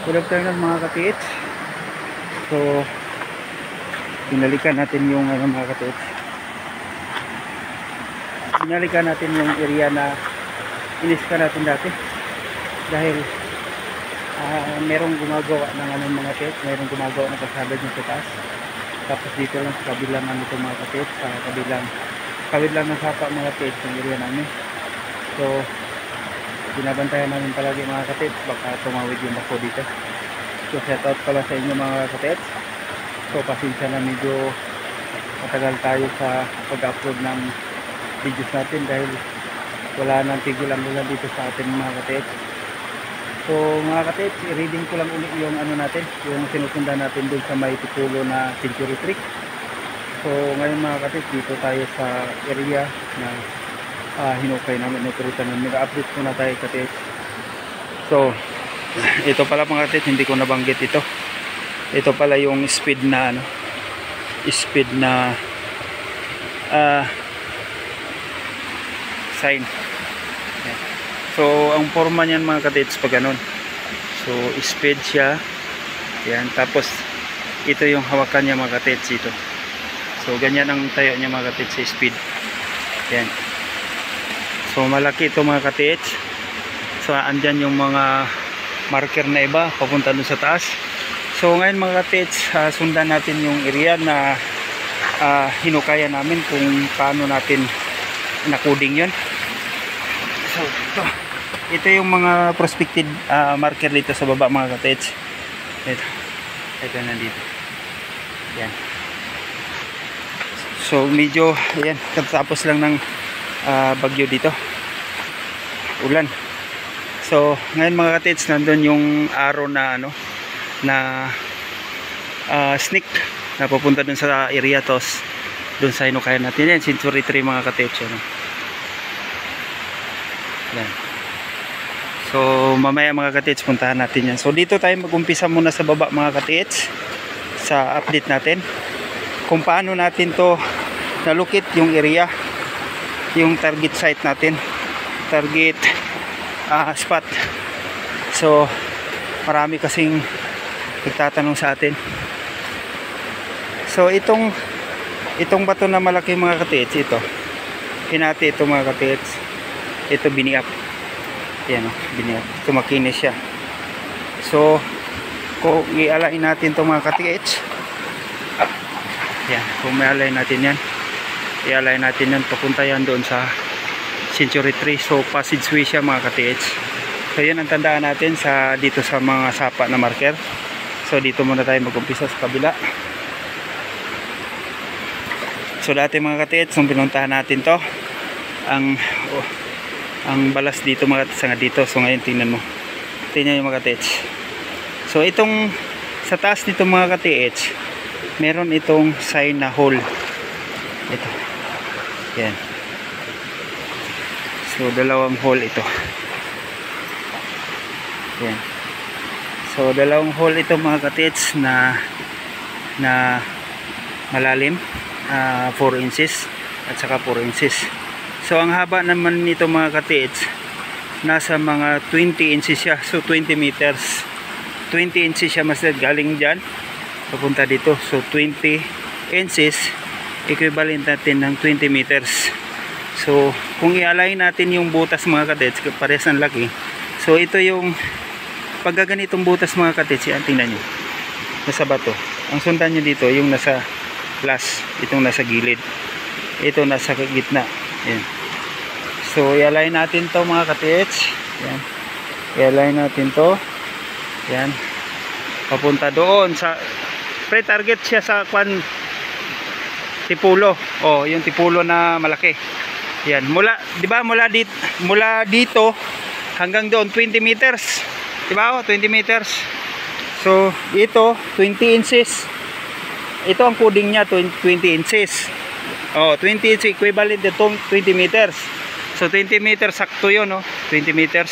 Good afternoon mga katiits. So, binalikan natin yung mga katiits. Binalikan natin yung area na iniska natin dati. Dahil merong gumagawa ng mga katiits. Merong gumagawa ng kasada dyan sa taas. Tapos dito lang sa kabilang mga katiits. Sa kabilang ng sapa mga katiits yung area namin. So, binabantayan namin palagi mga katiits, baka tumawid yung bako dito. So shout out pala sa inyo mga katiits. So pasensya na medyo matagal tayo sa pag-upload ng videos natin dahil wala nang tigil ang ulan dito sa atin mga katiits. So mga katiits, i-reading ko lang ulit yung natin, yung sinusundan natin dun sa may titulo na Century Creek. So ngayon mga katiits, dito tayo sa area na hinukay namin, nutritan namin. Nag-update ko na tayo katiits. So ito pala mga katiits, hindi ko nabanggit ito. Ito pala yung speed na sign. So ang forma niyan mga katiits pag ganun. So speed siya. Yan, tapos ito yung hawakan niya mga katiits ito. So ganyan ang tayo niya mga katiits sa speed. Yan. So malaki ito mga katiits. So andyan yung mga marker na iba papunta dun sa taas. So ngayon mga katiits, sundan natin yung area na hinukayan namin kung paano natin nakuding yun. So ito yung mga prospected marker dito sa baba mga katiits. Ito nandito. Yan. So medyo ayan, katapos lang ng bagyo dito, ulan. So ngayon mga katiits, nandun yung arrow na snake na pupunta dun sa area, tos dun sa hinukayan natin. Yan, Century 3 mga katiits. Yan. So mamaya mga katiits, puntahan natin yan. So dito tayo mag-umpisa muna sa baba mga katiits, sa update natin kung paano natin to nalukit yung area, yung target site natin, target spot. So marami kasing nagtatanong sa atin. So itong bato na malaki mga katiits, ito hinati ito mga katiits, ito biniap. Yan o, biniap. Ito makinis siya. So kung i-align natin ito mga katiits, yan, kung may align natin yan, i-align natin yan, papunta yan doon sa Century 3. So passageway siya mga katiits. So yan ang tandaan natin sa dito sa mga sapa na marker. So dito muna tayo mag-umpisa sa kabila. So dati mga katiits, nung pinuntahan natin to, ang balas dito mga katiits, dito. So ngayon tingnan mo, tingnan yung mga katiits. So itong sa taas nito mga katiits, meron itong sign na hole. Ito. Yan. So dalawang hole ito. Yan. So dalawang hole ito mga katiits na malalim, 4 inches at saka 4 inches. So ang haba naman nito mga katiits, nasa mga 20 inches siya. So 20 meters. 20 inches siya mas galing dyan papunta dito. So 20 inches equivalent natin ng 20 meters. So kung i-align natin yung butas mga katiits, parehas ang laki. So ito yung paggaganitong butas mga katiits, yan, tingnan nyo nasa bato. Ang sundan nyo dito yung nasa plus, itong nasa gilid, ito nasa gitna. Yan. So i-align natin to mga katiits. Yan. I-align natin to. Yan. Papunta doon sa pre-target siya sa tipulo. Oh, yung tipulo na malaki. Yan, mula, 'di ba? Mula dito hanggang doon 20 meters. 'Di ba? Oh, 20 meters. So, ito 20 inches. Ito ang coding niya, 20 inches. Oh, 20 inches equivalent to 20 meters. So 20 meters sakto 'yon, no? 20 meters.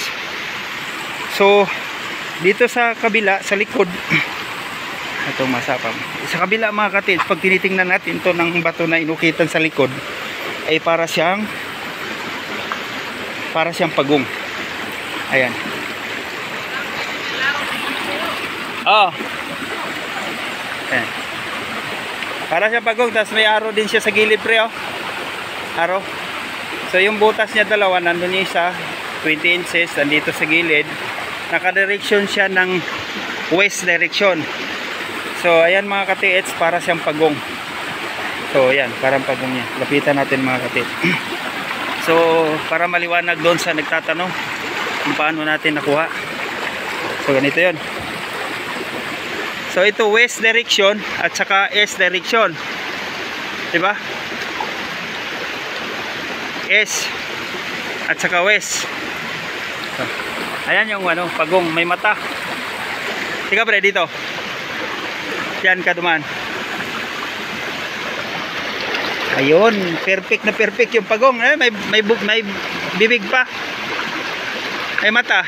So, dito sa kabila, sa likod, itong masapang sa kabila mga katiits, pag tinitingnan natin to ng bato na inukitan sa likod, ay para siyang pagong. Ayan. Oh. Ayan. Para siya pagong, tapos may arrow din siya sa gilid pre, oh. Arrow. So yung butas niya dalawa, nandun yung isa, 20 inches, nandito sa gilid. Naka-direction siya ng west direction. So ayan mga ka-TH, para siyang pagong. So ayan, parang pagong niya. Lapitan natin mga ka-TH. So para maliwanag doon sa nagtatanong kung paano natin nakuha. So ganito yun. So ito west direction at saka east direction. Diba? East at saka west. So, ayan yung ano, pagong, may mata. Tika pre, dito. Yan ka duman. Ayun, perfect na perfect yung pagong. May bibig pa. May mata.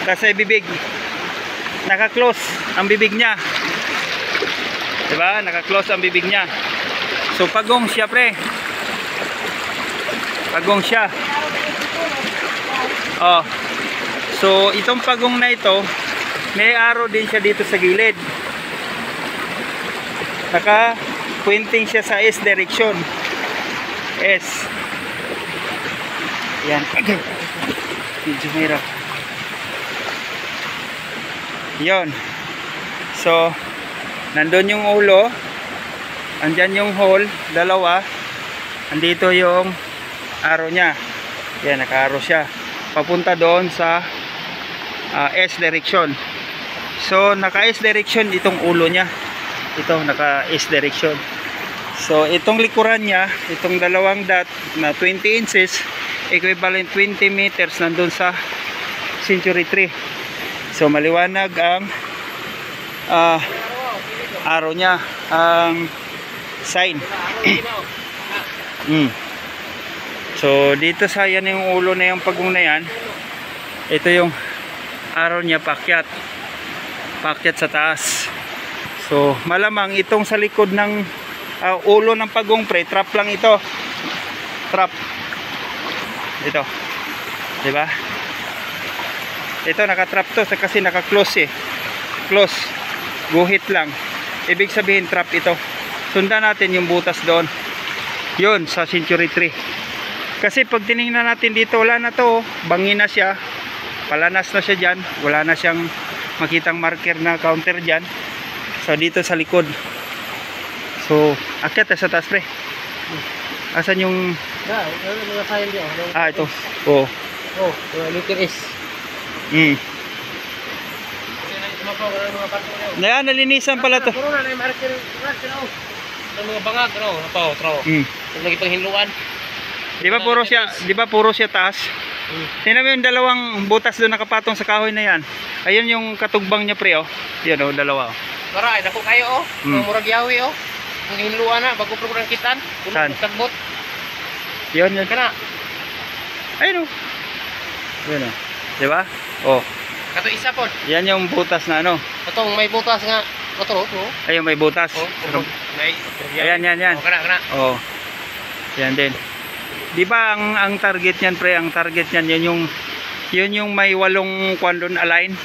Kasi bibig. Naka-close ang bibig niya. Diba? Naka-close ang bibig niya. So pagong siya pre. Pagong siya. Oh. So itong pagong na ito, may arrow din siya dito sa gilid. Naka-pointing siya sa S direction. S. Yan. Medyo mahirap. Yon. So nandun yung ulo, andyan yung hole, dalawa, andito yung arrow nya. Yan, naka-arrow siya papunta doon sa S direction. So naka S direction itong ulo nya, ito naka S direction. So itong likuran nya, itong dalawang dot na 20 inches, equivalent 20 meters, nandun sa Century Tree. So maliwanag ang arrow nya, ang sign. So dito sa yan yung ulo na yung pagong na yan, ito yung arrow nya paakyat sa taas. So malamang itong sa likod ng ulo ng pagong pre, trap lang ito. Trap. Ito. Diba? Ito naka-trap to kasi naka-close eh. Close. Guhit lang. Ibig sabihin trap ito. Sundan natin yung butas doon. Yun sa Century Tree. Kasi pag tinignan natin dito, wala na to, bangin na siya, palanas na siya dyan, wala na siyang makitang marker na counter dyan. So dito sa likod. So akyat sa taas pre. Asan yung mga sign dyan? ito. Oh. Oh, letter S. Yan, nalinisan pala to. Puro na yung marker, mga bangag, traw. Lagi pang hinluan. Di ba puro siya taas? Tingnan mo yung dalawang butas doon nakapatong sa kahoy na yan. Ayun yung katugbang niya pre, oh. Yan oh, dalawa oh. Para ay dako kayo oh. Murag yawi oh. Ang hinluan na bago program kitan. Saan? Tagbot. Yun Kana. Ayun oh. Yun oh. Di ba? Oh. Kato isa pod. Yan yung butas na ano. Katong may butas nga. Katuro oh. Ayun may butas. Oh. Ayan. Oh, kana. Oh. Yan din. Di ba ang target niyan pre, ang target niyan yun yung may 8 kwandon align.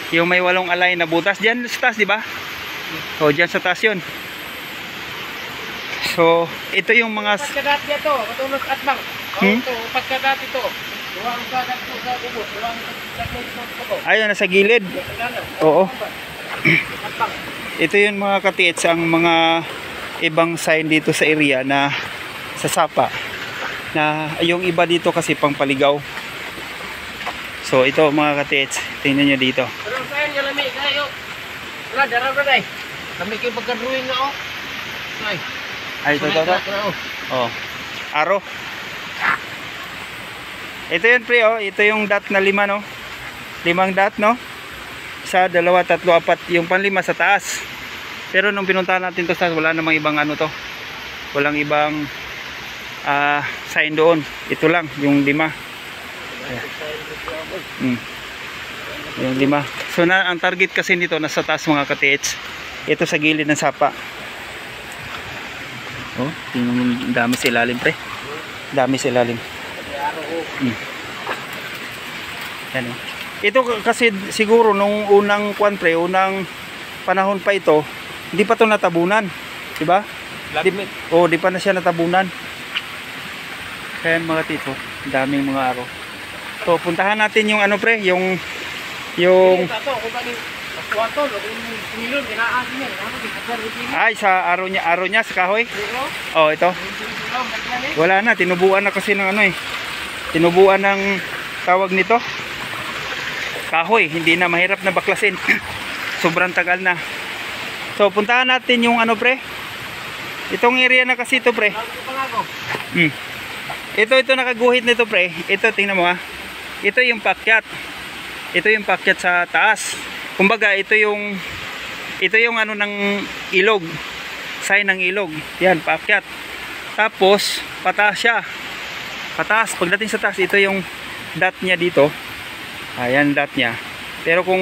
Yung may 8 align na butas diyan sa taas, di ba? Oh, diyan sa taas yun. So, ito yung mga pagkadat dito, katulog at bang. Ito, pagkadat ito. Duwang kadat ko sa ubos, duwang kadat. Ayun nasa gilid. Oo. Ito yung mga ka-TH, ang mga ibang sign dito sa area na sa Sapa. Na yung iba dito kasi pang paligaw. So ito mga ka-TH, tingnan nyo dito. Pero saan yung lamig kayo? Wala, darab na day. Lamig yung pagka-drawing na oh. Ay, ito. Oh. Arrow. Ito yun pre, oh. Ito yung dot na 5 no. 5 dot no. 1, 2, 3, 4. Yung panlima sa taas. Pero nung pinuntahan natin to sa wala namang ibang ano to. Walang ibang sign doon. Ito lang yung 5. Yung 5. So ang target kasi nito nasa taas mga ka-TH. Ito sa gilid ng Sapa. Oh, tingnan mo, dami sa ilalim pre. Dami sa ilalim. Yan oh. Ito kasi siguro nung unang pre, unang panahon pa ito, hindi pa to natabunan, 'di ba? Di pa na siya natabunan. Kaya mga tito, daming mga aro. So puntahan natin yung pre, yung ay sa aro niya sa kahoy. Oh, ito. Wala na, tinubuan na kasi ng tinubuan ng tawag nito. Kahoy, hindi na mahirap na baklasin. Sobrang tagal na. So puntahan natin yung pre. Itong area na kasi ito pre. Ito nakaguhit nito pre. Ito tingnan mo Ito yung paakyat. Ito yung paakyat sa taas. Kumbaga ito yung ng ilog. Sign ng ilog. Yan, paakyat. Tapos pataas siya. Pataas. Pagdating sa taas, ito yung dot niya dito. Ayan dot niya. Pero kung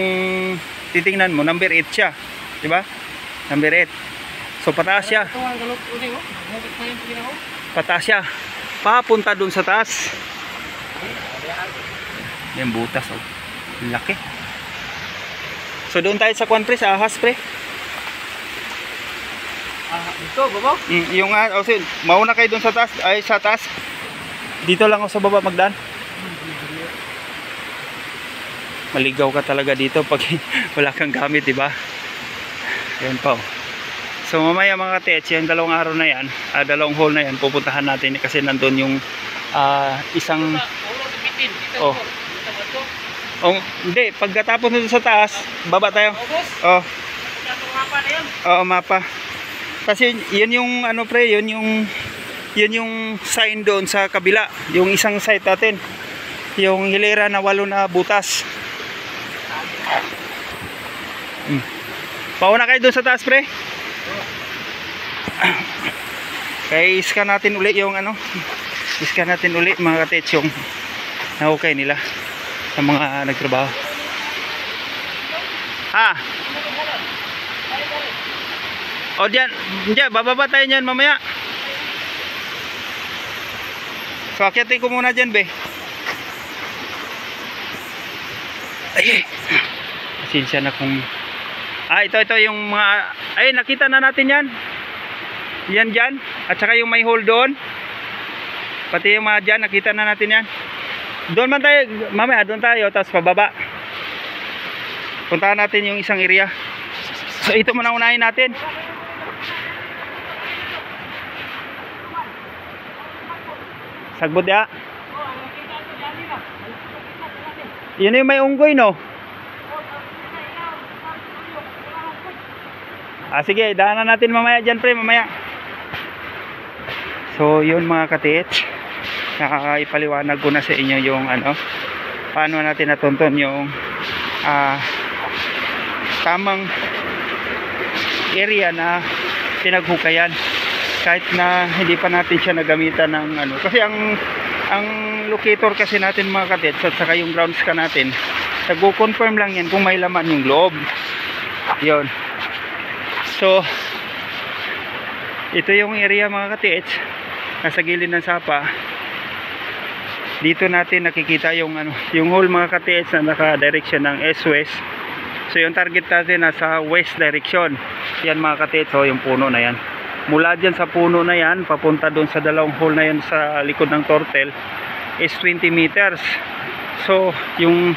titingnan mo, number 8 siya. 'Di ba? Number 8. So pataas siya. Pataas siya. Papunta dun sa taas. Yan butas laki. So doon tayo sa pre, sa ahas pre. Dito, baba? Yung mauna kayo dun sa taas, sa taas. Dito lang ako sa baba magdaan. Maligaw ka talaga dito pag wala kang gamit, di ba? Ayan pa. So mamaya mga katets, yung dalawang araw na yan, dalawang hole na yan, pupuntahan natin kasi nandun yung isang hindi, pagkatapos nito sa taas, baba tayo. Mapa. Kasi yun yung pre, yun yung sign doon sa kabila, yung isang site natin. Yung hilera na 8 na butas. Pauna kayo doon sa taas pre. Kaya iskan natin uli yung iskan natin uli mga katets yung nahukay nila sa mga nagtrabaho. O diyan, bababa tayo niyan mamaya. So akyatin ko muna diyan be. Ay. Pasensya na kung ito yung mga nakita na natin yan. Yan dyan. At saka yung may hole doon. Pati yung mga dyan, nakita na natin yan. Doon man tayo, mamaya doon tayo, tapos pababa. Puntahan natin yung isang area. So ito muna unahin natin. Sagbot ya. Yun yung may unggoy no. Sige, daanan natin mamaya dyan pre, mamaya. So yun mga katits, nakakaipaliwanag ko na sa inyo yung paano natin natunton yung tamang area na pinaghukayan kahit na hindi pa natin siya nagamitan ng kasi ang locator kasi natin mga katits at saka yung grounds ka natin, nagko-confirm lang yan kung may laman yung loob. Yun. So ito yung area mga katits, nasa gilid ng sapa. Dito natin nakikita yung yung hole mga katits na naka-direction ng S-West. So yung target natin nasa west direction. Yan mga katits, so yung puno na yan. Mula dyan sa puno na yan, papunta dun sa dalawang hole na yan sa likod ng turtle is 20 meters. So yung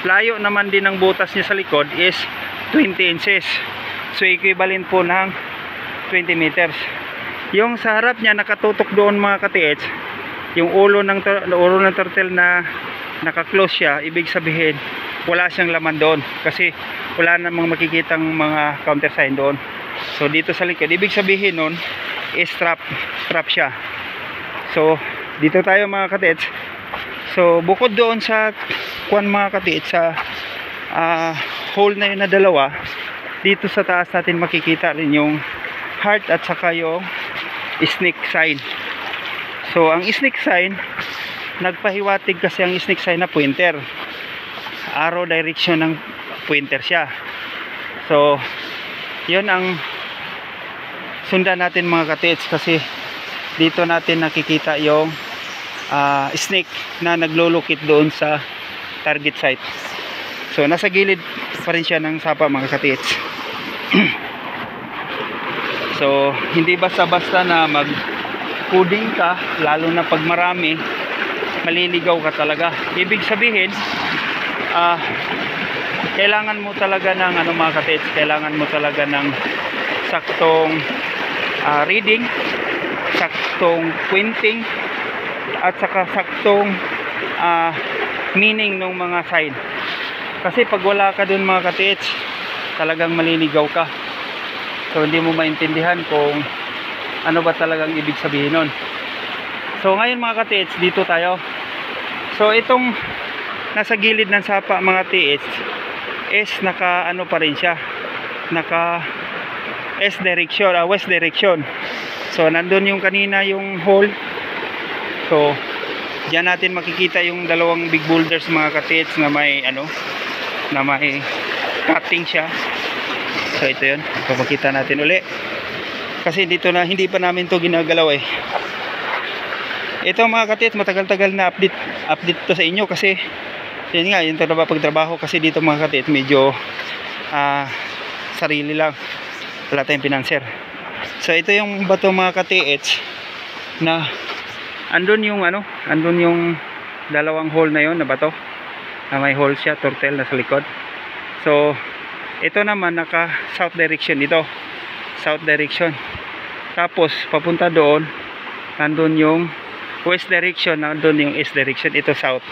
layo naman din ng butas niya sa likod is 20 inches. So equivalent po ng 20 meters. Yung sa harap niya nakatutok doon mga katits, yung ulo ng turtle na naka-close siya, ibig sabihin wala siyang laman doon kasi wala namang makikitang mga countersign doon. So dito sa likod, ibig sabihin nun is trap siya. So dito tayo mga katits. So bukod doon sa mga katits, sa hole na yun na dalawa, dito sa taas natin makikita rin yung heart at saka yung snake sign. So ang snake sign, nagpahiwatig kasi ang snake sign na pointer, arrow direction ng pointer siya. So yun ang sundan natin mga katits, kasi dito natin nakikita yung snake na naglulukit doon sa target site. So nasa gilid pa rin siya ng sapa mga katits. So hindi basta-basta na mag coding ka, lalo na pag marami, maliligaw ka talaga. Ibig sabihin, kailangan mo talaga ng ano mga katits, kailangan mo talaga ng saktong reading, saktong pointing, at saka saktong meaning ng mga sign. Kasi pag wala ka dun mga katits, talagang maliligaw ka. So hindi mo maintindihan kung ano ba talagang ibig sabihin nun. So ngayon mga katits, dito tayo. So itong nasa gilid ng sapa mga katits is naka ano pa rin siya, naka S direction, west direction. So nandun yung kanina yung hole. So diyan natin makikita yung dalawang big boulders mga katits na may ano, na may cutting siya. So ito yun, papakita natin uli kasi dito na hindi pa namin to ginagalaw eh. Ito mga katits, matagal-tagal na update to sa inyo kasi yun nga, yung pagtrabaho kasi dito mga katits medyo sarili lang, wala tayong pinanser. So ito yung bato mga katits na andun yung ano, andun yung dalawang hole na yon na bato na may hole siya, turtle na sa likod. So ito naman naka south direction, ito south direction, tapos papunta doon nandun yung west direction, nandun yung east direction, ito south.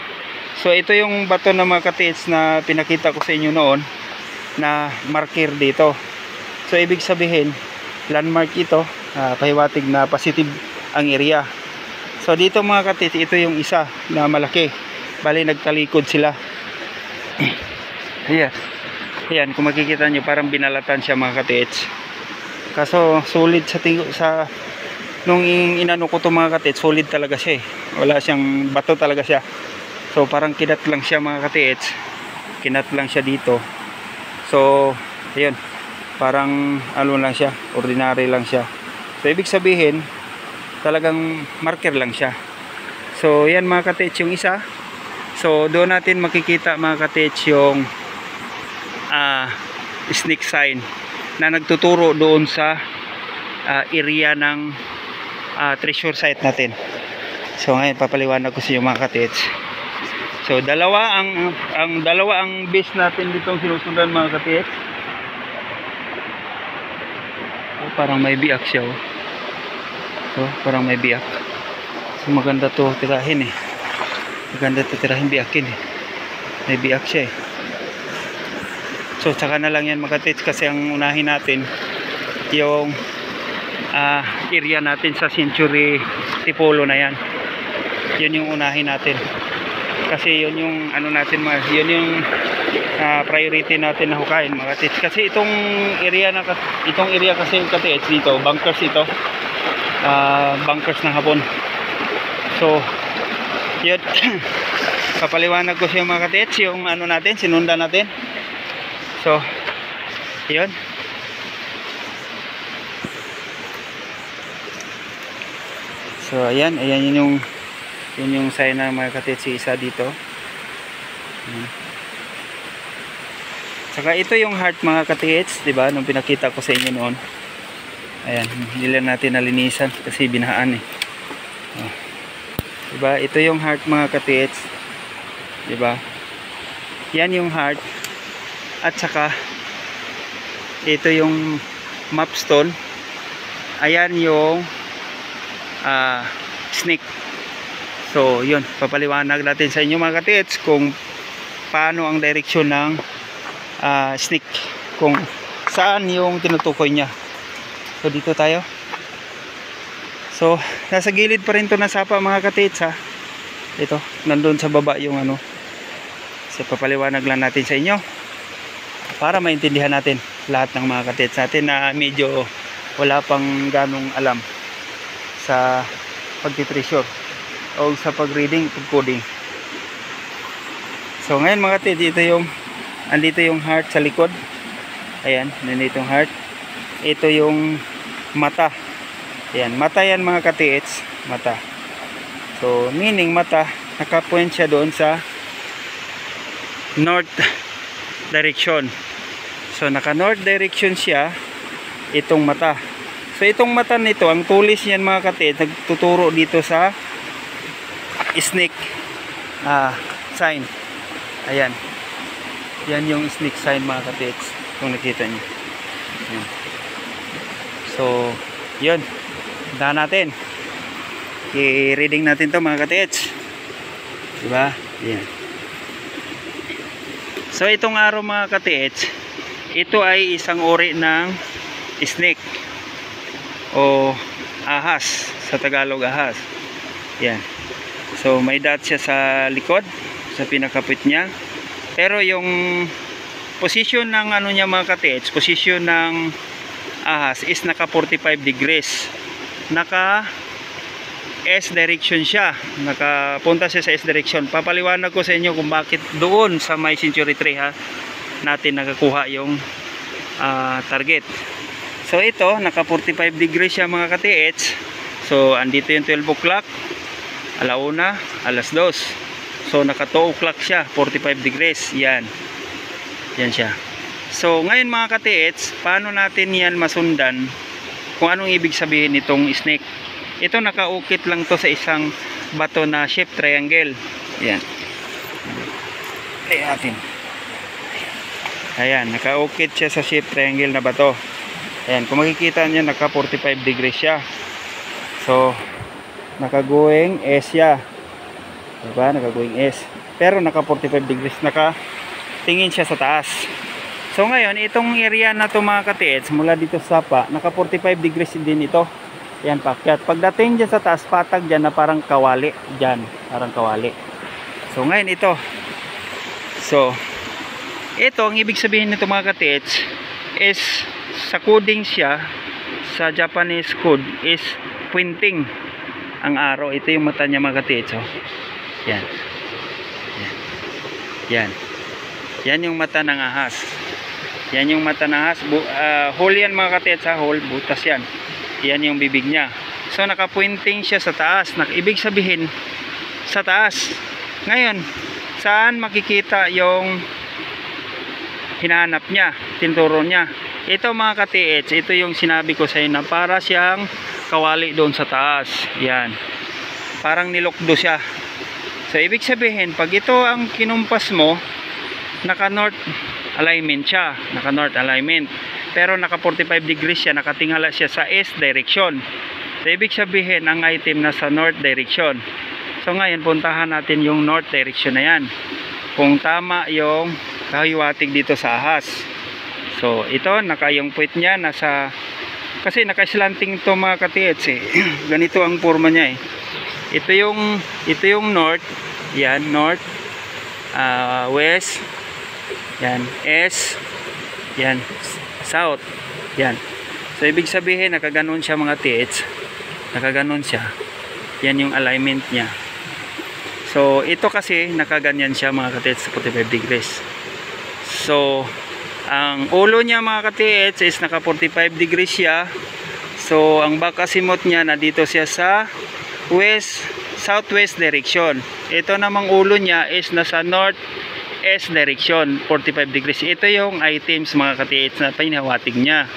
So ito yung bato na mga katits na pinakita ko sa inyo noon na marker dito. So ibig sabihin landmark ito, pahiwatig na positive ang area. So dito mga katits, ito yung isa na malaki, bali nagtalikod sila. Ayan. Ayan, kung makikita nyo parang binalatan siya mga katits. Kaso solid sa nung inano ko to mga katits, solid talaga siya eh. Wala siyang bato talaga siya. So parang kinat lang siya mga katits. Kinat lang siya dito. So ayun, parang ano lang siya, ordinary lang siya. So ibig sabihin talagang marker lang siya. So yan mga katits yung isa. So doon natin makikita mga katits yung snake sign na nagtuturo doon sa area ng treasure site natin. So ngayon papaliwanag ko sa inyo mga katits. So dalawa ang base natin ditong sinusundan mga katits. Oh, parang may biak siya oh. So parang may biak. So maganda to tirahin eh. Maganda to tirahin biakin eh. May biak siya eh. So saka na lang yan mga katits kasi ang unahin natin yung area natin sa Century Tipolo na yan. Yun yung unahin natin. Kasi yun yung ano natin, yun yung priority natin na hukayin mga katits. Kasi itong area kasi katits dito, bunkers ito. Bunkers ng hapon. So yun papaliwanag ko siya mga katits yung ano natin, sinundan natin. So, yun. So, ayan yun yung sign na mga katits, isa dito. Saka ito yung heart mga katits, 'di ba? Nung pinakita ko sa inyo noon. Ayan, hindi lang natin nalinisan kasi binahaan eh. Oh. 'Di ba? Ito yung heart mga katits. 'Di ba? Yan yung heart. At saka ito yung mapstone. Ayan yung snake. So yun, papaliwanag natin sa inyo mga katits kung paano ang direksyon ng snake, kung saan yung tinutukoy niya. So dito tayo. So nasa gilid pa rin to ng sapa mga katits ha. Ito, nandun sa baba yung ano. So papaliwanag lang natin sa inyo para maintindihan natin lahat ng mga katits natin na medyo wala pang ganong alam sa pagtitreasure o sa pag-reading, pag-coding. So ngayon mga katits, andito yung heart sa likod. Ayan, nandito yung heart. Ito yung mata. Ayan, mata yan mga katits, mata. So meaning mata, nakapoint siya doon sa direction. So naka north direction siya itong mata. So itong mata nito, ang tulis niyan mga katiits, nagtuturo dito sa snake sign. Ayan. Yan yung snake sign mga katiits, kung nakita niyo. Ayan. So yun, puntahan natin. I-reading natin to mga katiits, diba? Yan. So itong araw mga katiits, ito ay isang uri ng snake o ahas, sa Tagalog ahas. Yan. So may dot siya sa likod, sa pinakapit niya. Pero yung position ng ano niya mga katiits, position ng ahas is naka 45 degrees. Naka S direction siya. Nakapunta siya sa S direction. Papaliwanag ko sa inyo kung bakit doon sa may Century 3 natin nakakuha yung target. So ito, naka 45 degrees siya mga katiits. So andito yung 12 o'clock, alauna, alas 2. So naka 2 o'clock siya, 45 degrees. Yan. Yan siya. So ngayon mga katiits, paano natin yan masundan kung anong ibig sabihin nitong snake? Ito nakaukit lang to sa isang bato na shape triangle. Yan. Ayan natin. Ayan, nakaukit siya sa shape triangle na bato. Ayan, kung makikita niyo naka 45 degrees siya. So nakagoing S siya. Diba? Nakagoing S. Pero naka 45 degrees, nakatingin siya sa taas. So ngayon, itong area na to mga katiits, mula dito sa sapa, naka 45 degrees din ito. Yan, pakyat. Pagdating dyan sa taas, patag dyan na parang kawali. Dyan, parang kawali. So ngayon ito. So ito, ang ibig sabihin nito mga katiits is, sa coding siya, sa Japanese code is pointing ang arrow. Ito yung mata niya mga katiits. Oh. Yan. Yan. Yan. Yan yung mata ng ahas. Yan yung mata ng ahas. Hole yan mga katiits ha. Hole, butas yan. Yan yung bibig niya. So naka-pointing siya sa taas. Ibig sabihin sa taas. Ngayon, saan makikita yung hinahanap niya, tinturo niya? Ito mga katiits, ito yung sinabi ko sa inyo na para siyang kawali doon sa taas. Yan. Parang nilokdo siya. So ibig sabihin, pag ito ang kinumpas mo, naka north alignment siya. Naka north alignment. Pero naka 45 degrees siya, nakatingala siya sa S direction. So ibig sabihin ang item nasa north direction. So ngayon puntahan natin yung north direction na yan. Kung tama yung kahiwatig dito sa ahas. So ito, yung puwit niya nasa, kasi naka-slanting to mga katiits eh. Ganito ang forma niya eh. Ito yung north. Yan, north, west, yan, S, yan, south. Yan. So ibig sabihin nakaganon siya mga katiits. Nakaganon siya. Yan yung alignment niya. So ito kasi nakaganyan siya mga katiits sa 45 degrees. So ang ulo niya mga katiits is naka 45 degrees siya. So ang back azimuth niya na dito siya sa southwest direction. Ito namang ulo niya is nasa north S direction, 45 degrees. Ito yung items mga katiits na pinahawatig niya.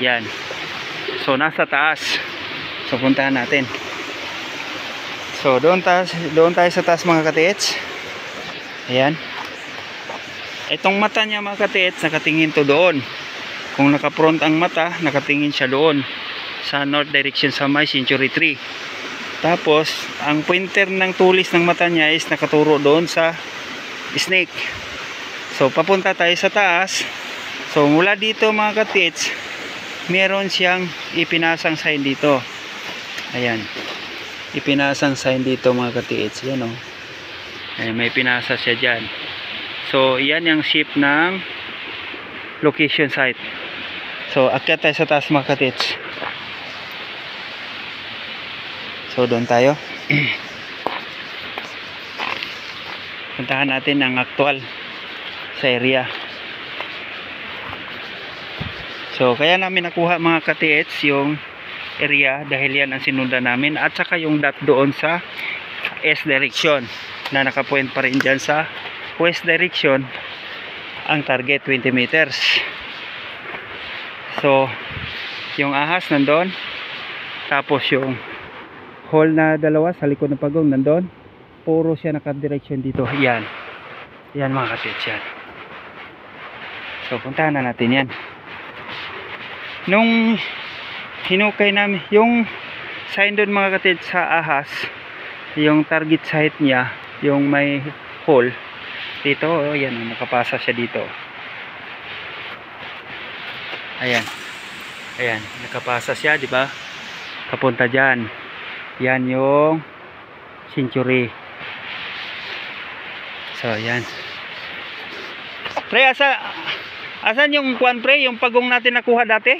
Yan. So nasa taas. So puntahan natin. So doon tayo sa taas mga katiits. Ayan. Itong mata niya mga katiits, nakatingin to doon. Kung naka-front ang mata, nakatingin siya doon sa north direction sa may Century 3. Tapos ang pointer ng tulis ng mata niya is nakaturo doon sa snake. So papunta tayo sa taas. So mula dito mga katiits, meron siyang ipinasang sign dito. Ayan. Ipinasang sign dito mga katiits. Yan o. Ayan, may pinasa siya dyan. So yan yung shape ng location site. So akyat tayo sa taas mga katiits. So doon tayo. Puntahan natin ang actual sa area. So kaya namin nakuha mga katiits yung area dahil yan ang sinundan namin, at saka yung dot doon sa S direction na nakapoint pa rin dyan sa west direction ang target 20 meters. So yung ahas nandun, tapos yung hole na dalawa sa likod ng pagong nandun, puro siya nakadireksyon dito. Yan mga katits, yan. So puntahan na natin yan. Nung hinukay namin yung sign doon mga katits sa ahas, yung target site niya, yung may hole dito, oh, yan, nakapasa siya dito. Ayan, nakapasa siya, di ba? Kapunta dyan. Yan yung century. So yan. Pre, asan yung kuan pre, yung pagong natin nakuha dati?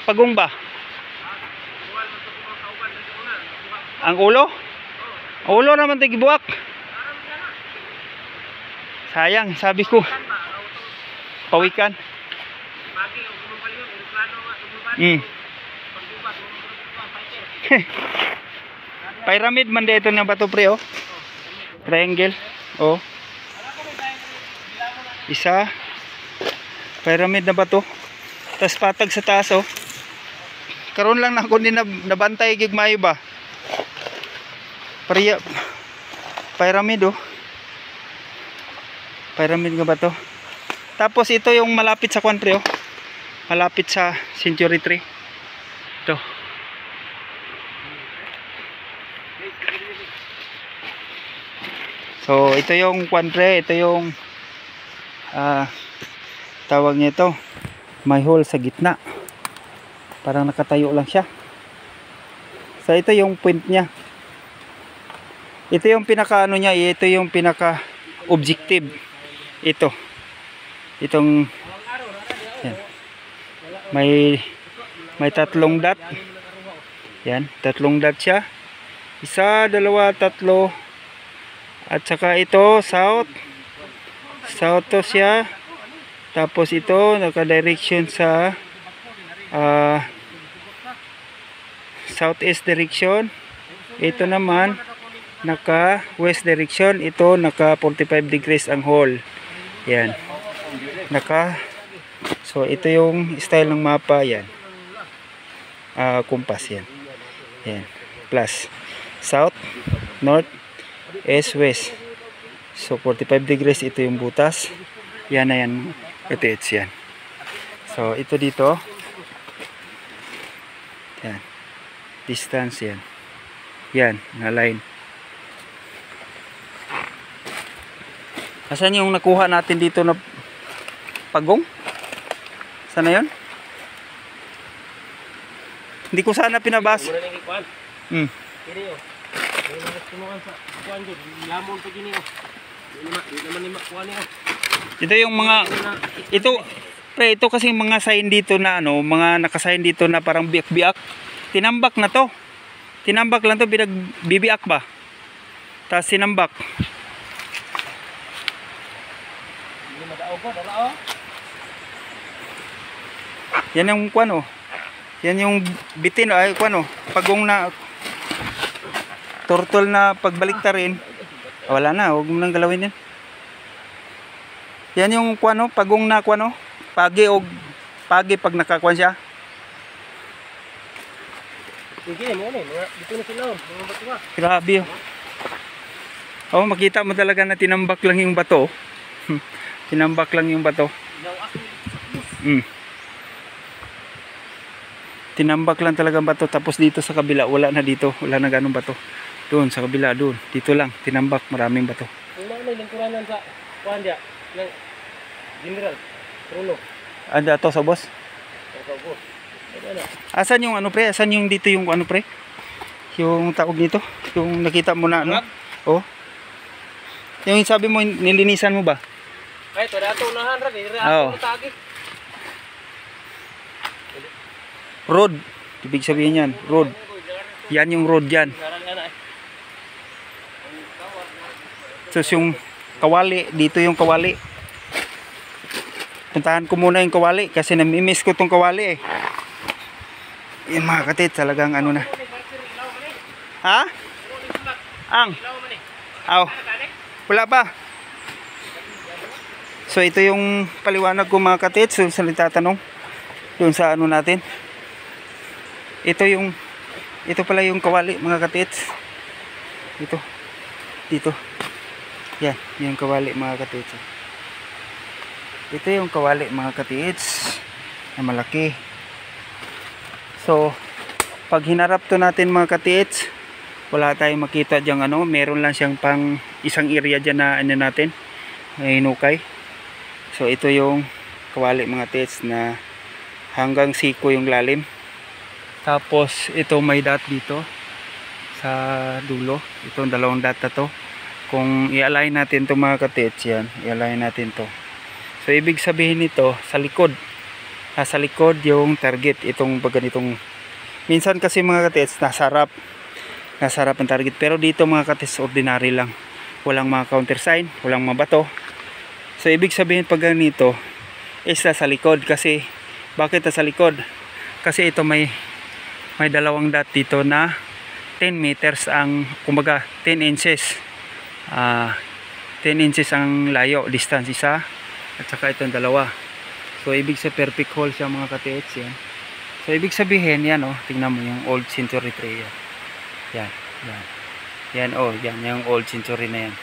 Pagong ba? Ang ulo? Ang ulo naman tayo gibuak. Sayang, sabi ko. Pawikan. Pyramid man dito na bato pre, oh. Triangle. Oh. Isa. Pyramid na bato. Tas patag sa taas, oh. Karon lang na ako din nabantay gigmay ba. Pyramid, oh. Pyramid nga ba to? Tapos ito yung malapit sa kwan pre, oh. Malapit sa Century 3. Ito. So ito yung kwan pre, ito yung tawag niya ito. May hole sa gitna. Parang nakatayo lang siya. So ito yung point niya. Ito yung pinaka ano niya, ito yung pinaka objective. Itong yan. May tatlong dot. Yan, tatlong dot siya. Isa, dalawa, tatlo. At saka ito south. South to siya. Tapos ito naka-direction sa southeast direction. Ito naman naka west direction. Ito naka 45 degrees ang hole. Yan. So ito yung style ng mapa, yan. Compass yan. Yan. Plus south, north, east, west. So 45 degrees ito yung butas. Yan na yan. Ito yan. So ito dito. Yan. Distance yan. Yan, na line. Asan yung nakuha natin dito na pagong? Sana yun? Hindi ko sana pinabasa. Ito yung mga ito kasi mga sign dito na ano, mga nakasign dito na parang biak-biak. Tinambak na to. Tinambak lang to, bibiak ba? Tapos sinambak. Yan yung kuano. Yan yung bitin ay kuano, pagong na turtle na pagbaliktarin. Wala na, huwag mo nang galawin yan. Yan yung kuano, pagong na kuano, pagi o pagi pag nakakuan siya. Sige mo ni, dito na sila, mga bato ba. Grabe. Oh, makita mo talaga na tinambak lang yung bato. Tinambak lang yung bato. Tinambak lang talaga ang bato. Tapos dito sa kabila, wala na dito. Wala na ganong bato. Doon sa kabila, doon. Dito lang, tinambak, maraming bato. Kung ano yung lingkuranan sa kuhan dya, ng General Trulo. Anda to sa boss? Sa boss. Asan yung ano pre? Asan yung dito yung ano pre? Yung tawag nito? Yung nakita mo na ano? Oh. Yung sabi mo, nilinisan mo ba? Ay, ito na ito unahan rin. Oo. Road. Ibig sabihin yan. Road. Yan yung road yan. So yung kawali. Dito yung kawali. Puntahan ko muna yung kawali. Kasi namimiss ko tong kawali eh. Yan mga katit. Talagang ano na. Ha? Ang? Aw. Wala pa. So ito yung paliwanag ko mga katits, so sa nagtatanong doon sa ano natin. Ito pala yung kawali mga katits. Dito. Yan, yung kawali mga katits. Ito yung kawali mga katits na malaki. So pag hinarap to natin mga katits, wala tayong makita diyang ano, meron lang siyang pang isang area dyan na ano natin, hinukay. So ito yung kawali mga tits na hanggang siko yung lalim. Tapos ito may dot dito sa dulo. Itong dalawang dot na to. Kung i-align natin to mga katits, yan, i-align natin to. So ibig sabihin nito sa likod. Sa likod yung target, itong ganitong. Minsan kasi mga katits nasa harap ang target, pero dito mga katits ordinary lang. Walang mga counter sign, walang mga bato. So ibig sabihin pag ganito is sa likod. Kasi bakit sa likod? Kasi ito may dalawang dot dito na 10 meters ang, kumbaga 10 inches 10 inches ang layo, distance isa, at saka itong dalawa. So ibig sa perfect hole siya mga katits, yan. So ibig sabihin yan, oh, tingnan mo yung old century tray yan, oh, yan yung old century na yan.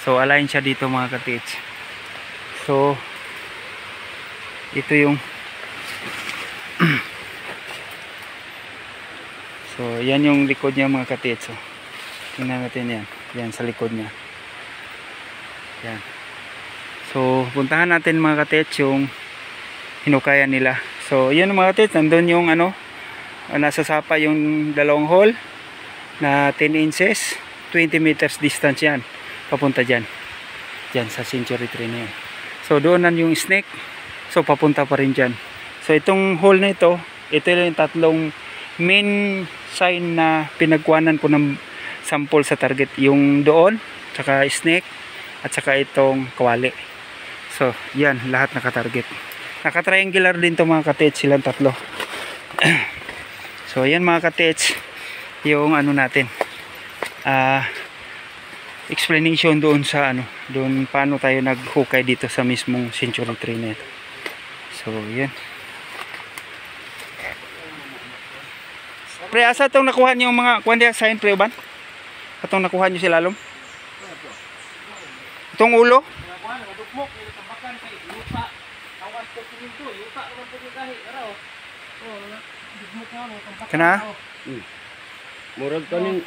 So align siya dito mga katits. So ito yung so yan yung likod niya mga katits. So tingnan natin yan sa likod niya. Yan. So puntahan natin mga katits yung hinukayan nila. So yun mga katits, nandun yung ano, nasa sapa yung dalawang hole na 10 inches, 20 meters distance yan papunta dyan sa century tree na yan. So doonan yung snake, so papunta pa rin dyan. So itong hole na ito yung tatlong main sign na pinagkuhanan ko ng sample sa target, yung doon, saka snake, at saka itong kawali. So yan, lahat nakatarget. Naka-triangular din to mga katits, silang tatlo. So yan mga katits, yung ano natin, explanation doon sa ano, doon paano tayo naghukay dito sa mismong century tree na ito. So yan. Pre, asa itong nakuha niyo yung mga kuwan diya sign pre uban? Itong nakuha niyo si lalom? Itong ulo? Kana? Murag kaning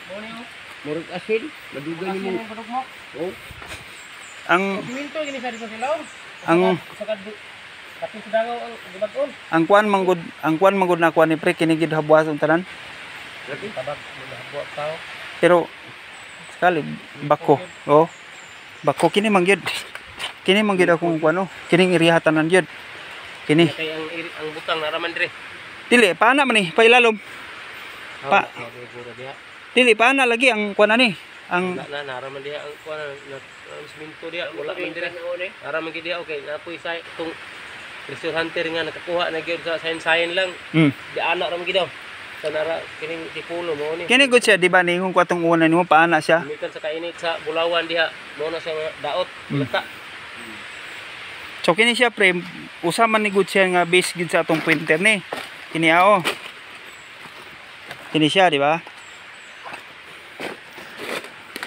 murag asin, madugan mo. Oh. Ang kuan manggod na kuan ni pre kini gid habuas ang tanan. Pero sekali bako. Oh. Bako kini manggid. Kini manggid akong kuan, kining iriha tanan gyud. Kini. Kay ang butang naraman dire. Dili paana man ni pailalom. Pa. Dili paana lagi ang kuan ani. Ang naraman diha ang kuan na siminto diha wala man dire. Naraman gid diha okay napoy sa itong treasure hunter nga nakakuha na gyud sa sign lang. Di ana ra man gid daw. Kanara kining tipulo mo ni. Kini gud siya di ba ningon ko atong una nimo paana siya. Mikan sa kainit sa Bulawan diha mo na siya daot lata. So kini siya pre, usa man ni gud siya nga base gid sa atong pointer ni. Kini ao. Kini siya, di ba?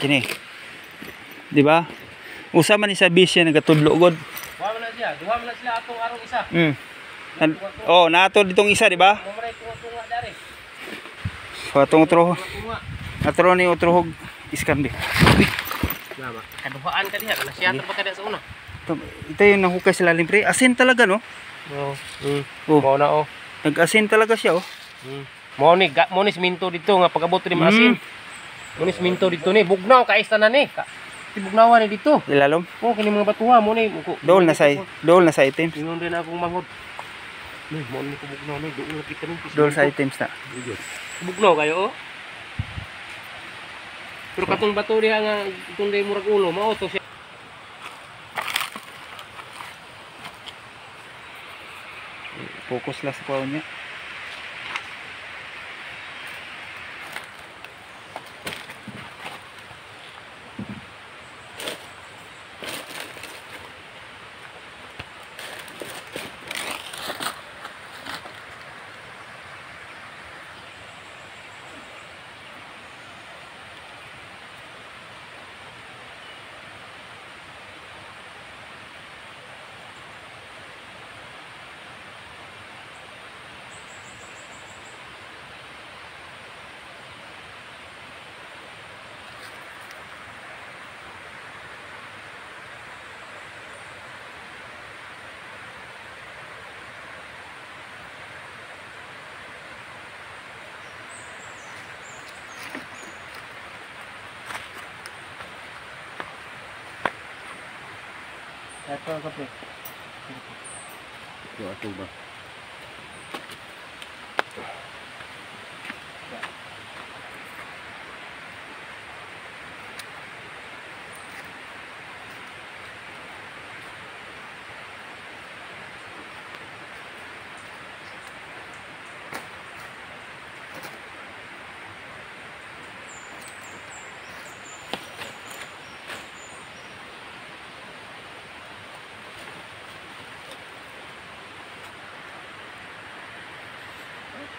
Kini. Di ba? Usa man ni sa base siya nagatudlo gud. Duha man na sila atong arong isa. Oh, nato ditong isa, di ba? Mo man tunga dari. So atong utro. Atro ni utro iskan bi. Lama. Kaduhaan ka diha, kana siya pa kada sa una. Ito yung nahukay sa lalim pre. Asin talaga no? Oo. Oh. Mao na oh. Nag-asin talaga siya oh. Mao ni siminto dito nga pag-abot ni maasin. Mo ni siminto dito ni bugnaw ka isa na ni. Bugnawan ni dito. Ilalom. Oh kini mga batuha mo ni. Dool na sa items. Ingon rin akong manghod. Ni mo ni ko bugnaw ni dool na kita ni. Dool sa items na. Bugnaw kayo oh. Pero katong bato diha nga itong day murag ulo mao to siya. Focus lang sa kuwan niya. Ito, kape. Ito ato ba?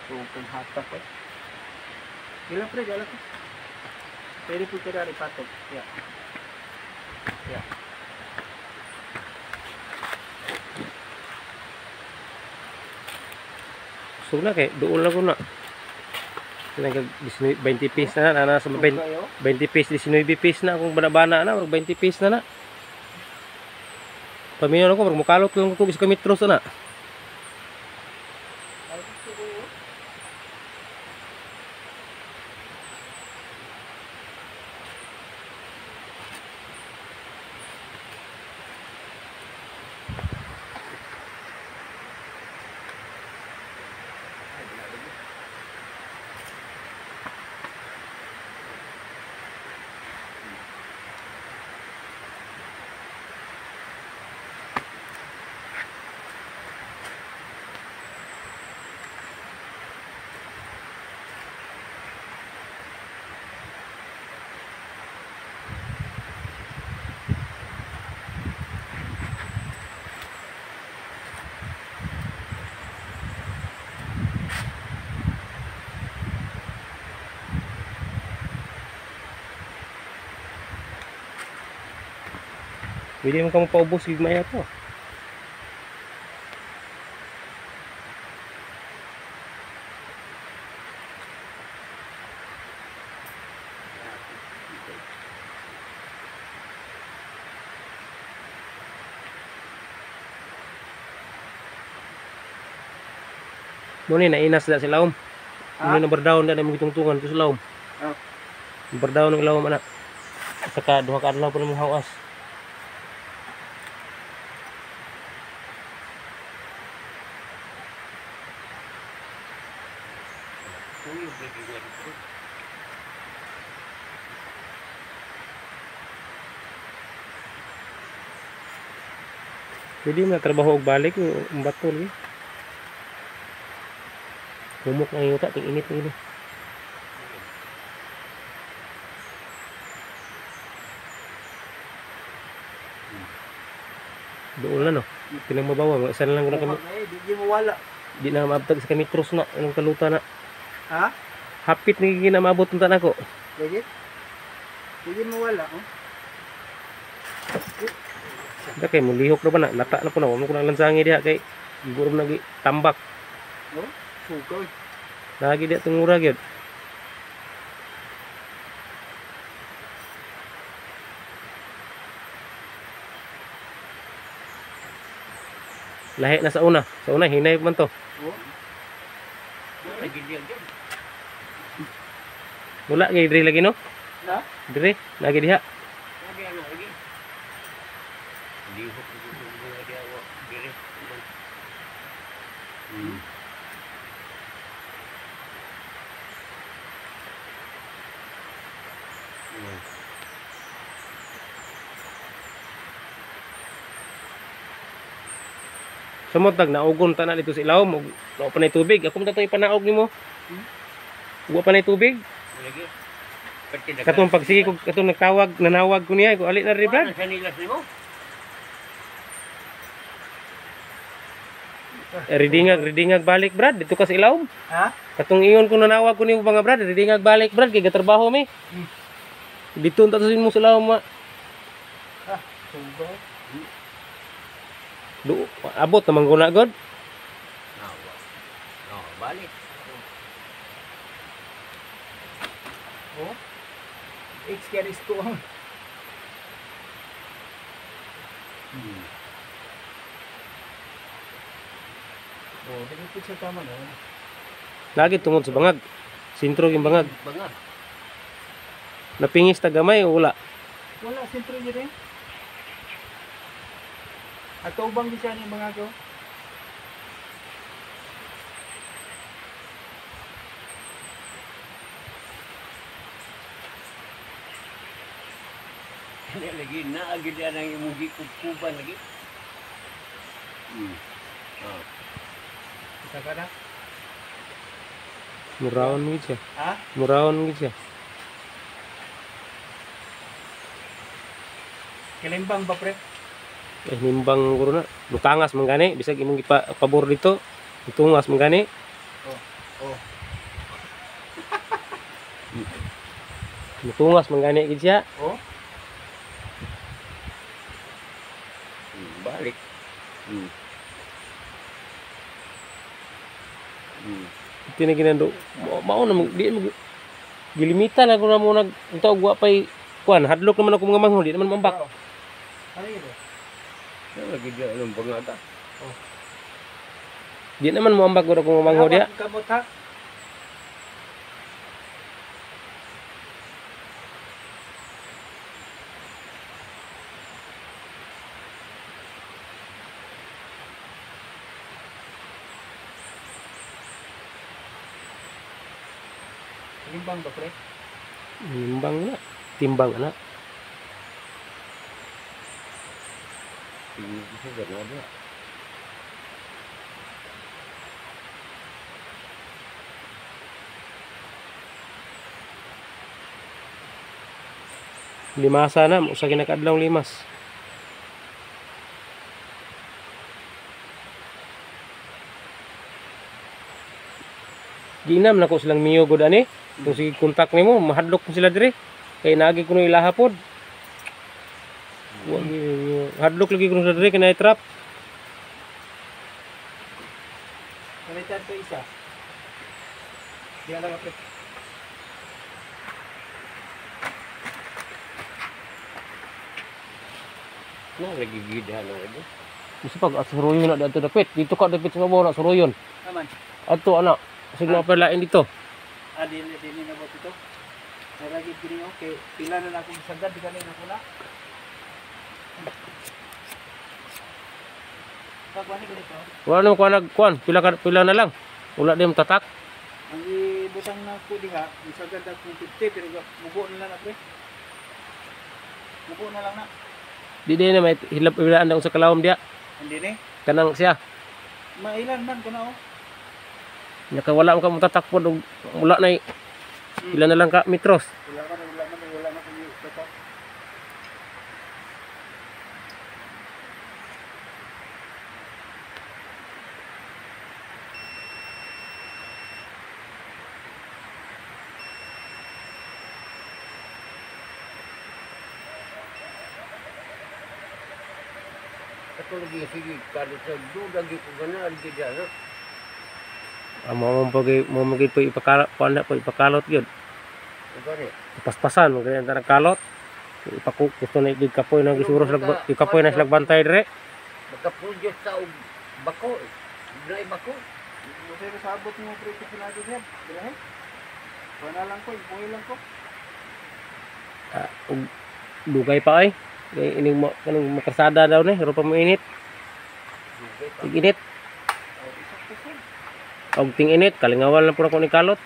So, kung hatak eh. Gila pre, gala ko. Pwede po kaya ipatok. Yeah. Yeah. So na kay doon lang ko na. Nag 20 piece na na sa 20 piece 19 piece na kung bana-bana na 20 piece na na. Paminaw ko magmukalot lang ko sa metros na. Pwede mo ka mapaubos gigmaya to. Muna nainas na sila Muna na bardaon na may tungtungan to sila Bardaon ng ilawom anak. Saka duha ka adlaw pa namang hawas. Pwede mo na trabaho og balik yung bato lagi. Humok na yung ting init ini. Doon na no. Pinang mabawa, isa na lang ko na kami. Di mo wala. Di na maabtag sa kamitros na anong kaluta na. Ha? Hapit ni gina maabot ng tanan ko. Legit? Di mo wala, oh. Da kay mulihok na ba na lata na po na wala ko nang lansangi diha kay siguro nagi tambak. Oh, sugoy. Lagi diha tungura gyud. Lahi na sa una. Sa una hinay man to. Oh. Wala kay diri lagi no? Na? Diri lagi diha. Samotag naugon ta na dito sa ilawom ug wa pa nay tubig. Ako man tatong ipanaog nimo. Wa pa nay tubig. Katong pagsige ko katong nanawag ko niya ko ali na ri brad. Ridingag balik brad dito ka sa ilawom. Ha? Katong ingon ko nanawag ko nimo mga brad, ridingag balik brad kay gatrabaho mi. Dito ta sa mo sa ilawom ma. Ah, sugoy. Abot naman guna god. Balik. Oh. It's scary school. Oh, dito sa tama na. Lagi tungod sa bangag. Sintro yung bangag. Bangag. Napingis ta gamay o wala. Wala sentro diri. At ubang di siya ni mga ko. Kaya lagi naagid yan ang imong gikukuban lagi. Isa ka na? Muraon mo siya. Ha? Muraon mo siya. Kilimbang ba pre? Nimbang guro na. Butangas man gani, bisag imong pabor dito. Butungas man gani. Oh. Butungas man gani gid siya. Oh. Balik. Ito na ginando. Mao na di mo gilimitan ako na mo nag unta og wa pay kuan hadlok naman ako mga manghod di naman mambak. Ano yun? Kaya lagi dia anong bangata. Di naman mo ambak guro ko mga manghod dia. Kamot ha? Kilimbang ba pre? Nimbang na. Timbang na. Ini bisa berada. Limasa na, usa kinakadlaw limas. Ginam na ko silang miyo gud ani. Kung sige kontak nimo, mahadlok ko sila dire. Kay naagi ko no ilaha pod. Wag hadlok lagi ko sila dire kay na trap. Kalitan ko isa. Di alam pre. Na lagi gida no ito. Bisa pag asuruyon na dito dapit. Dito ka dapit sa bawah na suruyon. Naman. Ato ana. Sige na pa lain dito. Dili na ba ito? Lagi gini okay. Pila na akong sagad di kanina ko na. Pagwani ganito. Wala naman kuha nagkuhan. Pila na lang. Wala din tatak. Ang ibutang na ko diha, isagad akong 50 pero mubo na lang na pre. Mubo na lang na. Di din na may hilap ilaan na sa kalawom dia. Hindi ni. Kanang siya. Mailan man ko na oh. Nakawala mo ka mo tatak pod og wala na pila na lang ka metros. Wala na ko yung tatak. Ako lagi sige kada sa duda lagi ko gana lagi dia no. Mo pag po ipakalot panda po ipakalot gyud. Gani. Paspasan mo kaya antara kalot. Ipakuk gusto na igid kapoy nang gisuros lag kapoy na slag bantay dire. Magka-produce sa bako. Dry bako. Kasi sabot mo pre ko pinado diyan. Dili. Wala lang ko, ibuhay lang ko. Og dugay pa ay. Kay ining kanang makarsada daw ni, pero pa mo init. Init. Og ting init, kalingawal na pura ko ni kalot.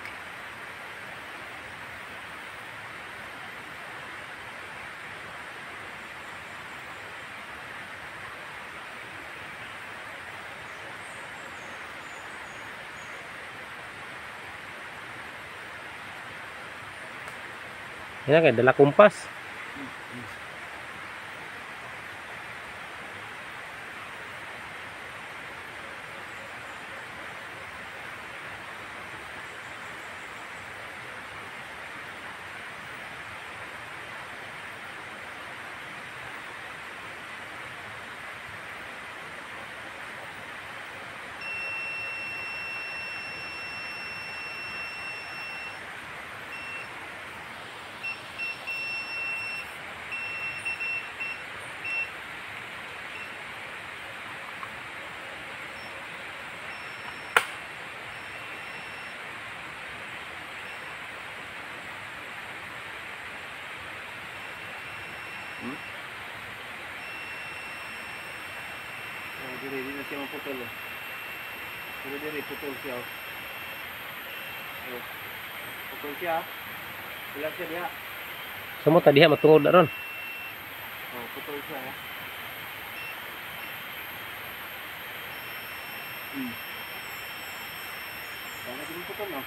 Yan kay dala kumpas. Di na siya maputol. Pero diri putol siya. Putol siya. Wala siya diha. Samo ta diha matungod na ron. Putol siya. Sana din putol no.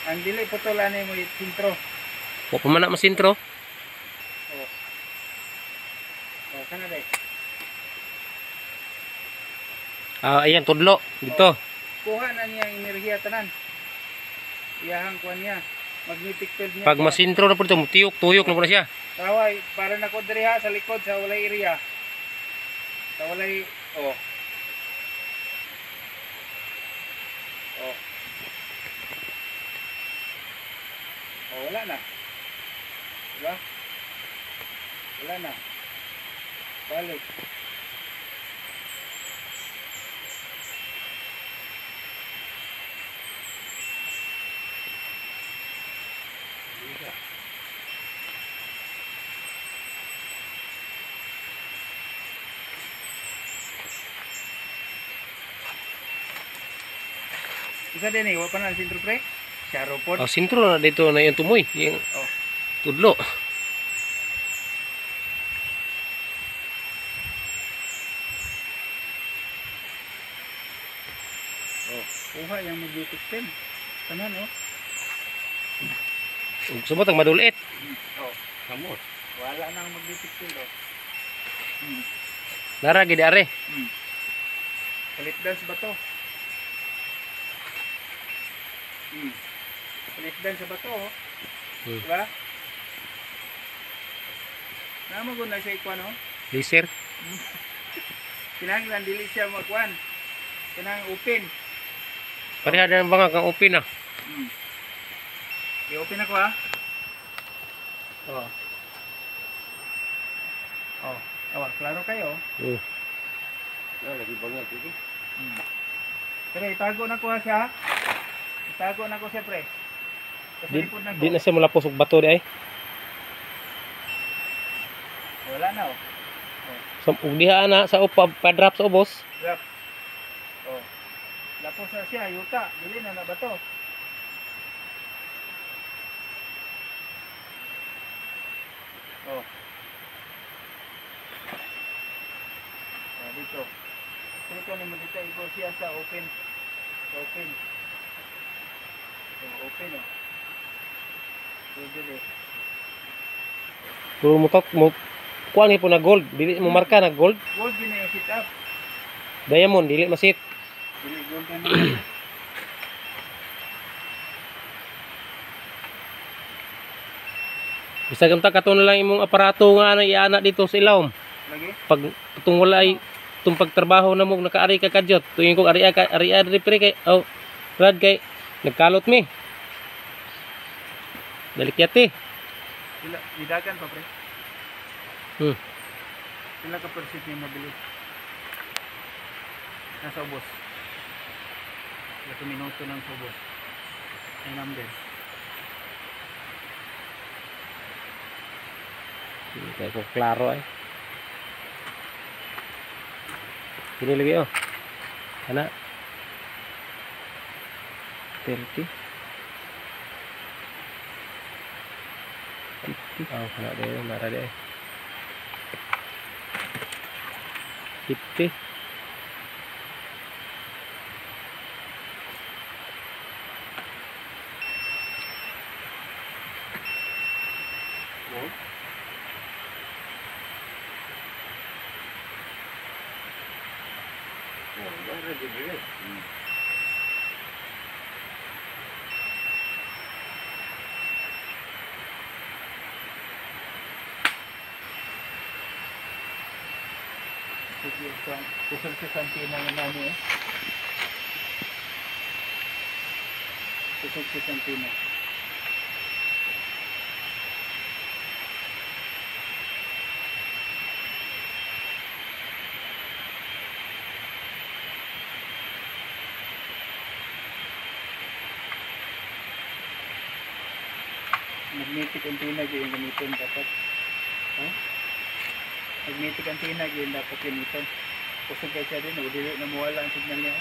Ang dili putulan mo yung sintro. Wa pa man na masintro. Kana day. Ayan tudlo dito. Kuha na niya ang enerhiya tanan. Iyahang kuha niya. Magnetic field niya. Pag masintro na po ito, tuyok na po na siya. Taway, para na ko diriha sa likod sa walay area. Sa walay wala na. Diba? Wala na. Balik. Isa din eh, wala pa na ang sintro pre. Syaro po. Sintro na dito na yung tumoy. Yung tudlo. Kuha yung magnetic field. Tanan Subot ang madulit. Kamot. Wala nang magnetic field Nara gid are. Palit dance ba to? Palit dance ba to? Diba? Namagun na siya ikuan Laser. Kinahanglan dili siya magkuan. Kinahang open. Pareha na mga kang open na. I-open ako ha. Klaro kayo. Lagi banget itu. Pero itago na ko ha siya. Itago na ko siya pre. Di na siya malapos og bato di ay. Wala na So, ug diha na sa pa-drop sa ubos. Drop. Lapos na siya, yuta. Dili na bato. Dito. Dito ni mo dito ikaw siya sa open. Open. Open Dili. Puro mo tok mo kuan po na gold, dili mo marka na gold. Gold din yung sit up. Diamond dili masit. Dili gold na. Bisa gamta katon lang imong aparato nga na iana dito sa ilawom. Lagi? Pag itong walay itong pagtrabaho na mo nakaari ka kadyot. Tuwing ko ari pre kay rad kay nagkalot mi. Dalikyati. Didagan pa pre. Sila ka percent yung mabili. Nasa ubos. 2 minuto ng ubos. Ay number. Kaya ko klaro ay. Sini lagi Ana. 30. Kana deh, nara deh. 50. Kusog sa santina na namin Kusog sa Santina. Magnetic antenna yung gamitin dapat. Ha? Magnetic antenna yung dapat gamitin. Kusog kayo siya rin, dili na mawala ang signal niya.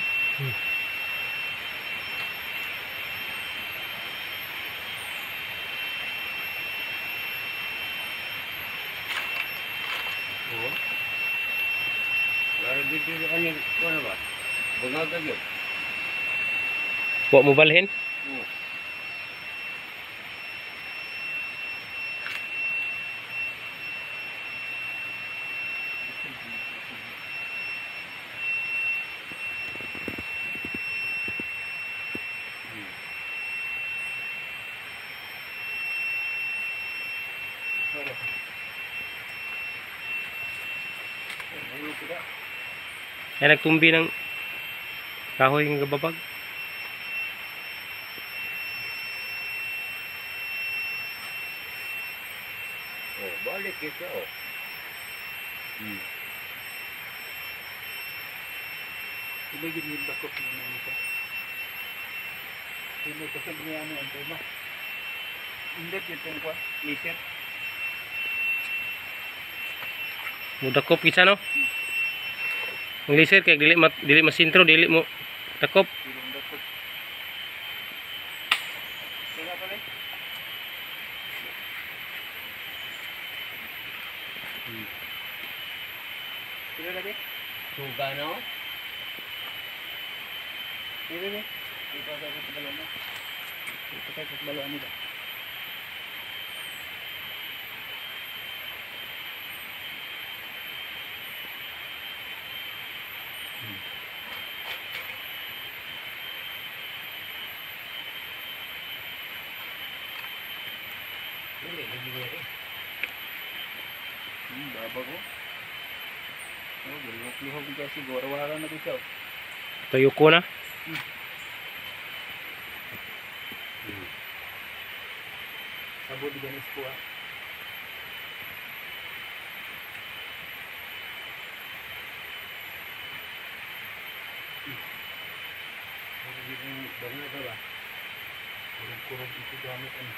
Oo. Laro dito ano ano ba? Bunga yun. Wa mo balhin? Oo. Ay nagtumbi ng kahoy ng gababag. Oh, balik ito. Oh. Ibigin yung bakot na naman ito. Hindi kusog niya ano ang tema. Hindi yung tengkwa. Lisip. Mudakop kita no. Ang laser kay dili masintro, dili mo takop. Ilong bakot. Sila pala eh. Sila lagi. Suga na oh. Sila lagi. Ito sa balon mo. Ito sa balon nila. Dili lagi eh. Babag ko. Oh, lihok ko siguro. Wala na dito. Tuyo ko na. Sabon di ganis ko ah. Banyak ba? Kurang itu gamit ano.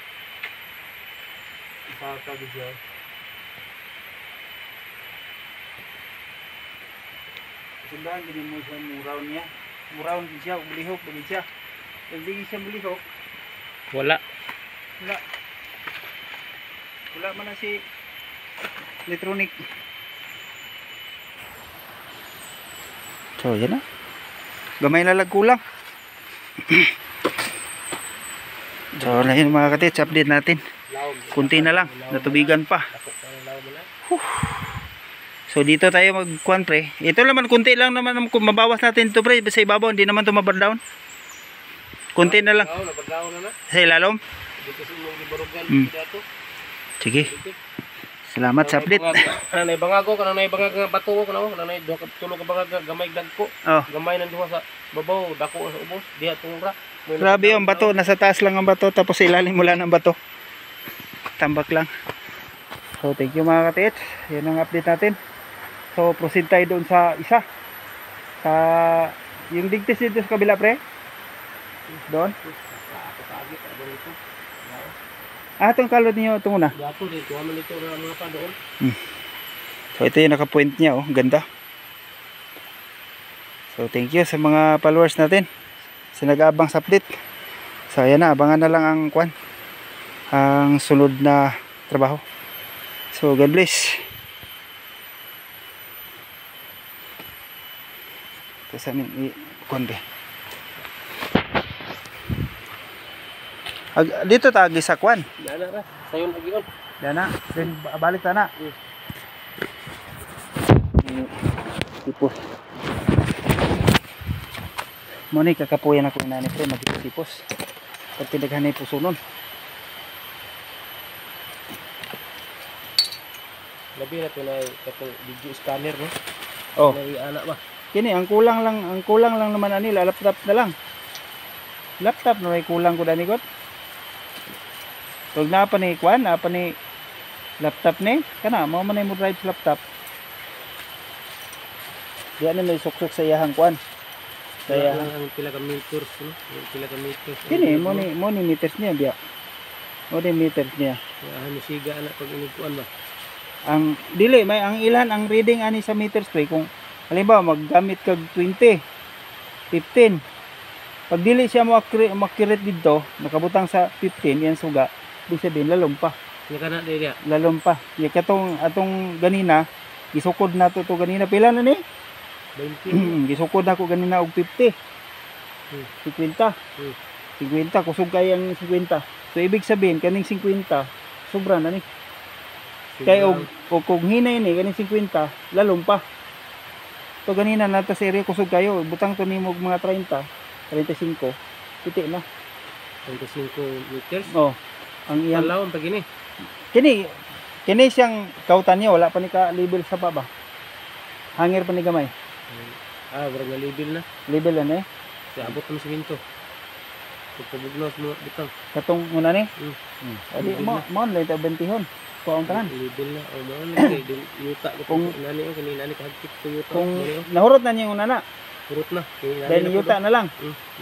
Ipaka dia. Sundan gini mo siya muraw niya. Muraw din siya, ulihok din siya. Pag di siya mulihok, Wala. wala. Wala man na si electronic. So, yan na. Gamay na lang kulang. So, na yun mga katits, update natin. Kunti na lang, natubigan pa. So, dito tayo magkuhan pre. Ito naman, kunti lang naman, mabawas natin ito pre. Sa ibabaw, hindi naman ito mabardown. Kunti na lang. Oo, nabagaw na na. Sa ilalom. Dito sa mong gibarugan dito. Sige. Salamat sa update. Kanang naibangago, kanang naibangag nga bato ko, kanang nay tulog ka bangag gamay dagko. Oh. Gamay nang duha sa babaw, dako sa ubos, diha tungra. Grabe yung bato, nasa taas lang ang bato, tapos sa ilalim mula ng bato. Tambak lang. So, thank you mga katits. Yan ang update natin. So, proceed tayo doon sa isa. Sa, yung digtis dito sa kabila pre. Doon. Ah, itong kalod niyo, ito muna. Dato dito, aman dito ra mga pa doon. So, ito yung naka-point niya, oh. Ganda. So, thank you sa mga followers natin. Sa nag-aabang sa update. So, ayan na. Abangan na lang ang kwan. Ang sunod na trabaho. So, God bless. Ito sa amin i-kwan be. Dito tagi sa kwan. Dana ra, sayon lagi on. Dana, then balik na. Tipos. Muni kakapuyan ako inani pre magtipos. Pag pinaghanay puso nun. Labi na to na katong video scanner no. Oh, Nay ana ba. kini ang kulang lang naman ani lalaptap na lang. Laptop na may kulang ko dani kot. Tug na pa ni kwan, na pa ni laptop ni kana mao man mo drive sa laptop. Diyan may suksok sa iyahang kwan. Kaya Kaya ang pila ka meters, no? Yung pila ka meters. kini mo ni meters niya biya. Mo ni meters niya. Kaya ano siga anak pag inikuan ba? Ang dili may ang ilan ang reading ani sa meters pre kung halimbawa maggamit kag 20, 15. Pag dili siya mo accurate dito, nakabutang sa 15 yan suga. Ibig sabihin lalom pa. Nga kana dia. Lalom pa. Ya katong atong ganina, gisukod na to ganina pila na ni? 20. Gisukod ako ganina og 50. 50. Hmm. 50 kusog kay ang 50. So ibig sabihin kaning 50 sobra na ni. Kay og kung hinay ni kaning 50 lalom pa. To ganina nata sa area kusog kayo, butang to nimo og mga 30, 35. Piti na. 25 meters. Oh. Ang iyang Palawon pag ini. kini siyang kautan niya wala pa ni ka label sa baba. Hangir pa ni gamay. Barang nga level na. Label na eh. Kaya abot ng siminto. Pagpabugnos mo bitang. Katong una ni. Adi Level mo lang ta bentihon. Kuang tanan. Level na. O mo lagi din yuta ko Kung- nani o kanina ni kahigit ko yuta. Kung nahurot na niya yung una na, Purot na. dahil yuta na lang.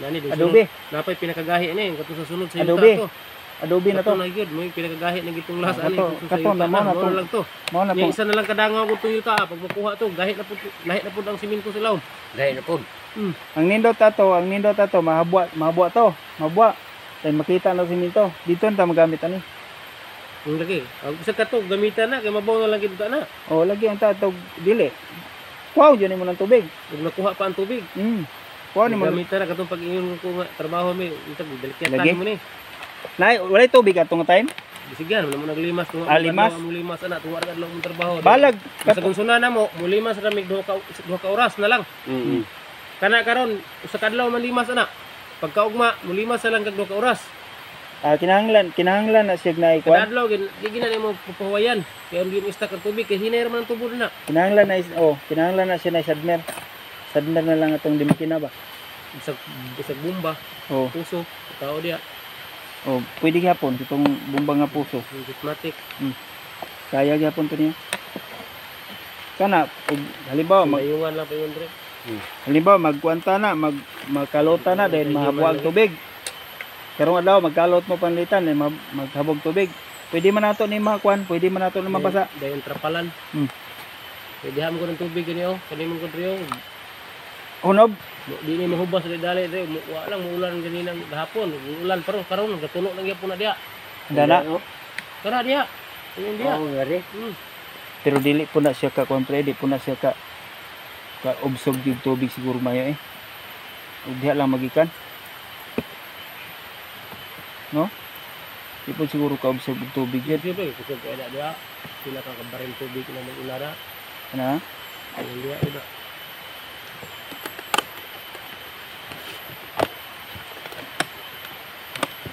Nani din. Adobe. Napay pinakagahi ni kato sa sunod sa Adobe. yuta to. Adobe na to. Kato na gyud mo yung pinakagahi ng gitong las Ah, ani. kato- Kato kato na mo na to. lang to. Mao na Yung to. isa na lang kadangaw ko itong yuta. Pag makuha to, lahit na po ang siminto sa laon. Dahil na po. Ang nindot ato mahabwa to. Mahabwa. Dahil makita na siminto. Dito na ta magamit ani. Yung lagi. Ang isa ka to, gamitan na. Kaya mabaw na lang kita na. O lagi ang tatog dili. Wow, dyan mo ng tubig. Huwag nakuha pa ang tubig. Wow ni mo. Gamitan na. Katong pag-ingon ko nga, trabaho mo. Ito, balikyatan Lagi? mo ni. Nay, walay tubig atong time. Bisigyan, wala mo naglimas. Kung Limas? Mo limas, anak. Tuwa ka lang mong trabaho. Balag Sa kung suna na mo, mulimas na mig 2 ka oras na lang. Kana karon usa ka adlaw man limas ana. Pagkaugma, mulimas na lang kag 2 ka oras. kinahanglan na siya na Kada ikuan. adlaw gid di gina nimo pupuhayan. Kaya hindi mo istak ang tubig kay hinay ra man ang tubo na. Kinahanglan na siya na sadmer. Sadmer na lang atong dimkina ba. Isag bomba, Oh, puso, tao dia, pwede gyapon itong bumba nga puso. automatic. Kaya gyapon to niya. Kana halimbawa Mayungan lang pa yun dre. magkuanta na, magkalota na dahil mahabwag tubig. Karong adlaw magkalot mo panlitan eh maghabog tubig. Pwede man nato ni makuan, pwede man nato na mabasa. Dayon trapalan. Pwede ham ko ng tubig ganiyo, kanimong ko dre. Hunob, Di ni mahubas sa dali dre. Wa lang muulan ganinang gahapon. Ulan pero karon gatulo lang gyapon na dia. dana. Kana dia. Ayun dia. Oo, nga rin. Pero dili po na siya ka kumpre, di po na siya ka obsog yung tubig siguro mayo eh. Ug diha lang magikan. No? Di po siguro ka obsog yung tubig yan. Siyempre, kusog kaya na dia. Sila ka kabarin tubig na mag-ulara. Ano? Ayun dia. Ida.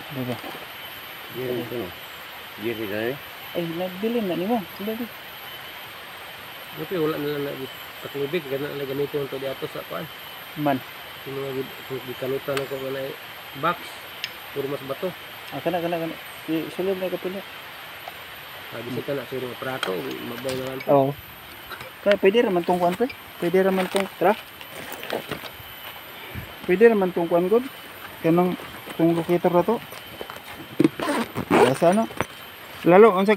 Diba? Diri ito. Diri na rin. Ay, nagbilin na nimo. Dili. Siyempre, wala na lang na patubig. Gana na gamitin ito di ato sa kuan. Man. Yung mga gikalutan ako na box. Puro mas bato. Kana. Sulod na kapila. Bisa ka na sa mga prato. Mabaw naman po. Oo. Kaya pwede raman tong kuan pre. Pwede raman tong Pwede raman tong kuan god. Kanang tong locator na to. Sa ano? Lalo unsa